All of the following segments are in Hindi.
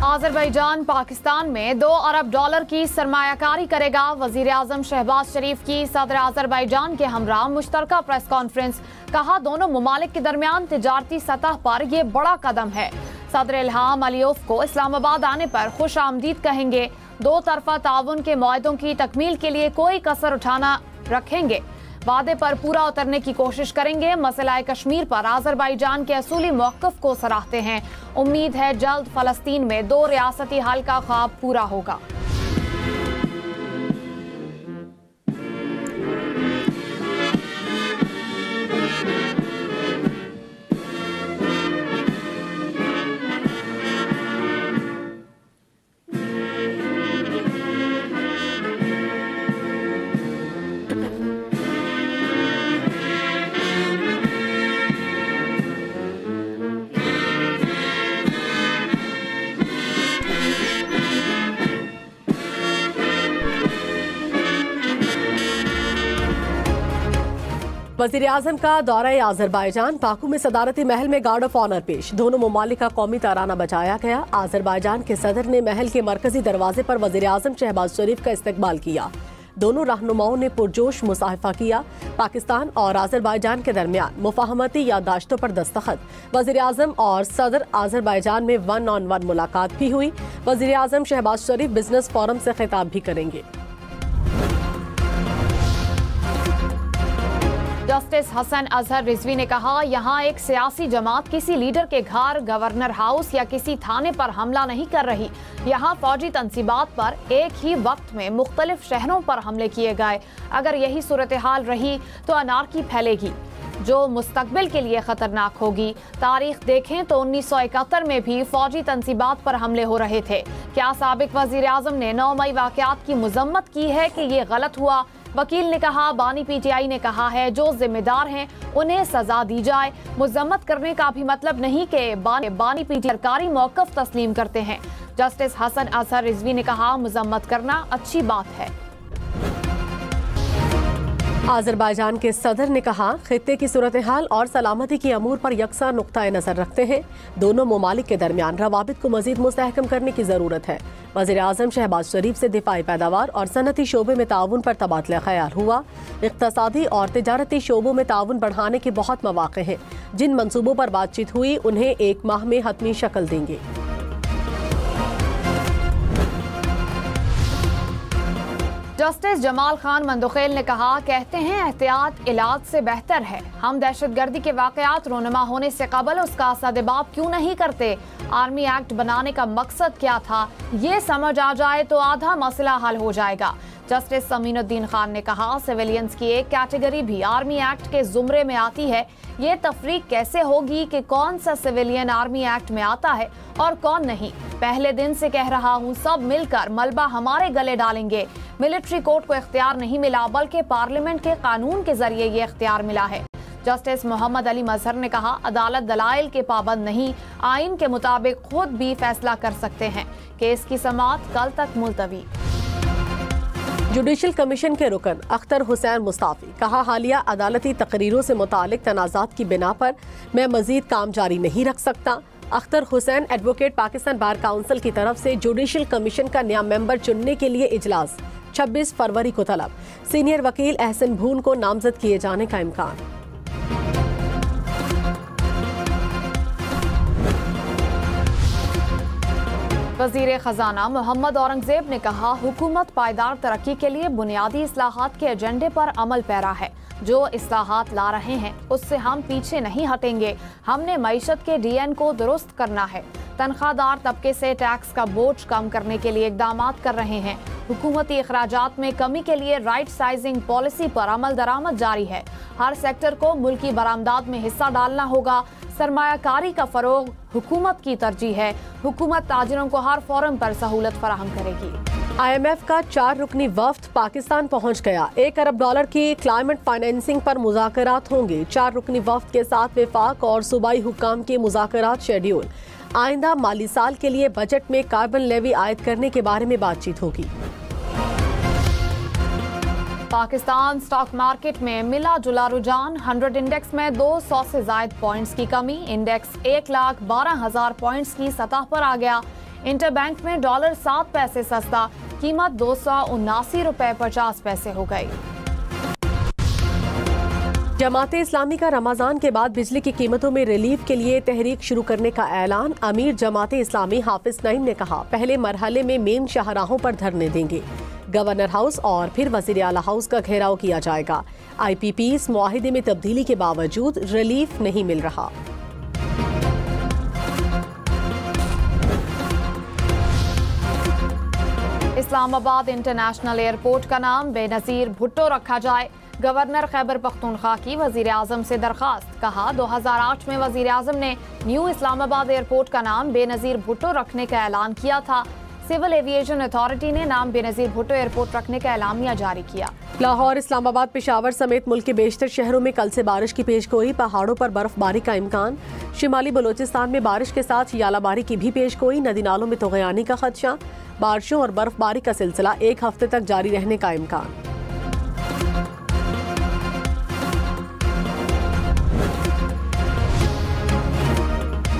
आज़रबाईजान पाकिस्तान में 2 अरब डॉलर की सरमायाकारी करेगा। वजीर आज़म शहबाज शरीफ की सदर आज़रबाईजान के हमरा मुश्तरका प्रेस कॉन्फ्रेंस। कहा, दोनों ममालिक के दरमियान तिजारती सतह पर यह बड़ा कदम है। सदर इल्हाम अलीयफ को इस्लामाबाद आने पर खुश आमदीद कहेंगे। 2 तरफा ताउन के मुआहदों की तकमील के लिए कोई कसर उठाना रखेंगे। वादे पर पूरा उतरने की कोशिश करेंगे। मसला कश्मीर पर आज़रबाईजान के असूली मौक़िफ़ को सराहते हैं। उम्मीद है जल्द फ़लस्तीन में 2 रियासती हल का ख्वाब पूरा होगा। वज़ीर आज़म का दौरा आज़रबाईजान। बाकू में सदारती महल में गार्ड ऑफ ऑनर पेश। दोनों ममालिक का कौमी तराना बजाया गया। आज़रबाईजान के सदर ने महल के मरकजी दरवाजे पर वज़ीर आज़म शहबाज शरीफ का इस्तकबाल किया। दोनों रहनुमाओं ने पुरजोश मुसाहिफा किया। पाकिस्तान और आज़रबाईजान के दरमियान मुफाहमती याददाश्तों पर दस्तखत। वज़ीर आज़म और सदर आज़रबाईजान में 1-on-1 मुलाकात भी हुई। वज़ीर आज़म शहबाज शरीफ बिजनेस फोरम से खिताब भी करेंगे। जस्टिस हसन अजहर रिजवी ने कहा, यहाँ एक सियासी जमात किसी लीडर के घर, गवर्नर हाउस या किसी थाने पर हमला नहीं कर रही। यहाँ फौजी तंसीबात पर एक ही वक्त में मुख्तलिफ शहरों पर हमले किए गए। अगर यही सूरत हाल रही तो अनारकी फैलेगी जो मुस्तकबिल के लिए खतरनाक होगी। तारीख देखें तो 1971 में भी फौजी तंसीबात पर हमले हो रहे थे। क्या साबिक वजीर आजम ने 9 मई वाकयात की मजम्मत की है कि ये गलत हुआ? वकील ने कहा, बानी पीटीआई ने कहा है जो जिम्मेदार हैं उन्हें सजा दी जाए। मजम्मत करने का भी मतलब नहीं कि बानी पीटीआई सरकारी मौक़िफ़ तस्लीम करते हैं। जस्टिस हसन अजहर रिजवी ने कहा, मजम्मत करना अच्छी बात है। आज़रबाईजान के सदर ने कहा, खित्ते की सूरत हाल और सलामती की अमूर पर यकसा नुक्ता नज़र रखते हैं। दोनों ममालिक के दरमियान रवाबित को मजीद मुस्तहकम करने की ज़रूरत है। वज़ीर आज़म शहबाज शरीफ से दिफाई पैदावार और सनती शोबे में ताउन पर तबादला ख्याल हुआ। इक़्तिसादी और तिजारती शोबों में ताउन बढ़ाने के बहुत मौक़े हैं। जिन मनसूबों पर बातचीत हुई उन्हें 1 माह में हतमी शक्ल देंगे। जस्टिस जमाल खान मंदुखेल ने कहा, कहते हैं एहतियात इलाज से बेहतर है। हम दहशतगर्दी के वाकयात रोनमा होने से कबल उसका सदबाब क्यों नहीं करते? आर्मी एक्ट बनाने का मकसद क्या था, ये समझ आ जाए तो आधा मसला हल हो जाएगा। जस्टिस समीनुद्दीन खान ने कहा, सिविलियंस की एक कैटेगरी भी आर्मी एक्ट के जुमरे में आती है। ये तफरीक कैसे होगी कि कौन सा सिविलियन आर्मी एक्ट में आता है और कौन नहीं? पहले दिन से कह रहा हूँ, सब मिलकर मलबा हमारे गले डालेंगे। मिलिट्री कोर्ट को इख्तियार नहीं मिला बल्कि पार्लियामेंट के कानून के जरिए ये इख्तियार मिला है। जस्टिस मोहम्मद अली मजहर ने कहा, अदालत दलाइल के पाबंद नहीं, आइन के मुताबिक खुद भी फैसला कर सकते हैं। केस की समाअत कल तक मुलतवी। जुडिशल कमीशन के रुकन अख्तर हुसैन मुस्ताफी। कहा, हालिया अदालती तकरीरों से मुतालिक तनाज़ात की बिना पर मैं मजीद काम जारी नहीं रख सकता। Akhtar Hussain advocate Pakistan bar council की तरफ से जुडिशल कमीशन का नया मेंबर चुनने के लिए इजलास 26 फरवरी को तलब। सीनियर वकील अहसन भून को नामजद किए जाने का इम्कान। वज़ीर ख़जाना मोहम्मद औरंगज़ेब ने कहा, हुकूमत पायदार तरक्की के लिए बुनियादी इस्लाहात के एजेंडे पर अमल पैरा है। जो इस्लाहात ला रहे हैं उससे हम पीछे नहीं हटेंगे। हमने मईशत के डीएन को दुरुस्त करना है। तनख्वाहदार तबके से टैक्स का बोझ कम करने के लिए इक़दामात कर रहे हैं। हुकूमती अखराजात में कमी के लिए राइट साइजिंग पॉलिसी पर अमल दरामद जारी है। हर सेक्टर को मुल्की बरामदात में हिस्सा डालना होगा। सरमायाकारी का फरोग हुकूमत की तरजीह है। हुकूमत ताजिरों को हर फोरम पर सहूलत फराहम करेगी। IMF का 4 रुकनी वफ्द पाकिस्तान पहुंच गया। 1 अरब डॉलर की क्लाइमेट फाइनेंसिंग पर मुज़ाकरात होंगे। 4 रुकनी वफ्द के साथ वफाक और सूबाई हुक्काम के मुज़ाकरात शेड्यूल। आइंदा माली साल के लिए बजट में कार्बन लेवी आयद करने के बारे में बातचीत होगी। पाकिस्तान स्टॉक मार्केट में मिला जुला रुझान। 100 इंडेक्स में 200 से ज्यादा पॉइंट्स की कमी। इंडेक्स 1,12,000 पॉइंट्स की सतह पर आ गया। इंटरबैंक में डॉलर 7 पैसे सस्ता, कीमत 279 रुपए 50 पैसे हो गई। जमाते इस्लामी का रमजान के बाद बिजली की कीमतों में रिलीफ के लिए तहरीक शुरू करने का ऐलान। अमीर जमाते इस्लामी हाफिज नईम ने कहा, पहले मरहले में मेन शाहराहों पर धरने देंगे, गवर्नर हाउस और फिर वजीर आला हाउस का घेराव किया जाएगा। IPP इस मुआहिदे में तब्दीली के बावजूद रिलीफ नहीं मिल रहा। इस्लामाबाद इंटरनेशनल एयरपोर्ट का नाम बेनजीर भुट्टो रखा जाए, गवर्नर खैबर पख्तूनख्वा की वजीर आजम से दरखास्त। कहा, 2008 में वजीर आजम ने न्यू इस्लामाबाद एयरपोर्ट का नाम बेनजीर भुट्टो रखने का ऐलान किया था। सिविल एविएशन अथॉरिटी ने नाम बेनजीर भुट्टो एयरपोर्ट रखने का एलामिया जारी किया। लाहौर, इस्लामाबाद, पेशावर समेत मुल्क के बेशतर शहरों में कल से बारिश की पेशगोई, पहाड़ों पर बर्फबारी का इम्कान। शिमाली बलोचिस्तान में बारिश के साथ यालाबारी की भी पेशगोई, नदी नालों में तगयानी का खदशा। बारिशों और बर्फबारी का सिलसिला 1 हफ्ते तक जारी रहने का इम्कान।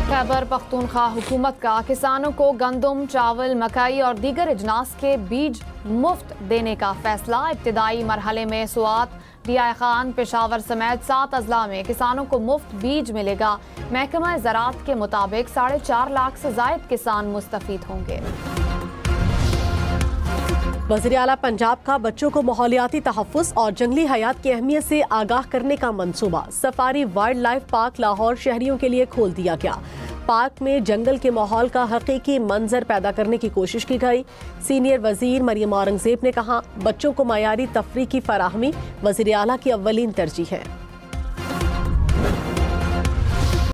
खैबर पख्तूनख्वा हुकूमत का किसानों को गंदम, चावल, मकई और दीगर अजनास के बीज मुफ्त देने का फैसला। इब्तिदाई मरहले में सुआत, दिया खान, पेशावर समेत 7 अजला में किसानों को मुफ्त बीज मिलेगा। महकमा ज़राअत के मुताबिक 4.5 लाख से जायद किसान मुस्तफीद होंगे। वज़ीर आला पंजाब का बच्चों को माहौलियाती तहफ़्फ़ुज़ और जंगली हयात की अहमियत से आगाह करने का मंसूबा। Safari wild life park Lahore शहरियों के लिए खोल दिया गया। पार्क में जंगल के माहौल का हकीकी मंजर पैदा करने की कोशिश की गई। सीनियर वजीर मरियम औरंगजेब ने कहा, बच्चों को मयारी तफरीह की फराहमी वज़ीर आला की अव्वलीन तरजीह है।